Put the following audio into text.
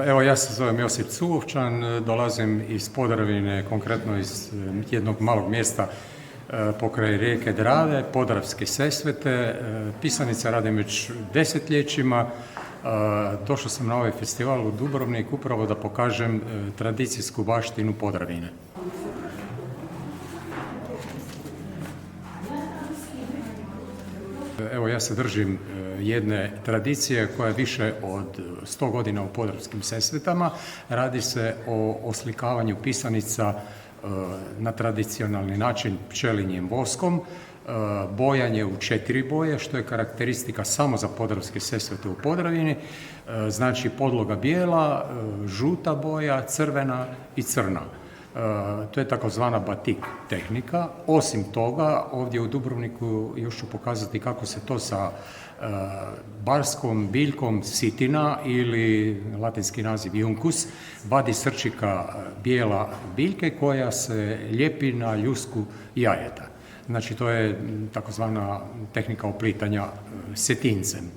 Evo, ja se zovem Josip Culovčan, dolazim iz Podravine, konkretno iz jednog malog mjesta pokraj rijeke Drave, Podravske Sesvete. Pisanice radim već desetljećima. Došao sam na ovaj festival u Dubrovnik upravo da pokažem tradicijsku baštinu Podravine. Evo, ja se držim jedne tradicije koja je više od 100 godina u Podravskim Sesvetama. Radi se o oslikavanju pisanica na tradicionalni način pčelinjim voskom, bojanje u 4 boje, što je karakteristika samo za Podravske Sesvete u Podravini. Znači podloga bijela, žuta boja, crvena i crna. To je takozvana batik tehnika. Osim toga, ovdje u Dubrovniku još ću pokazati kako se to sa barskom biljkom sitina ili latinski naziv juncus vadi srčika bijela biljke koja se lijepi na ljusku jajeta. Znači to je takozvana tehnika oplitanja setincem.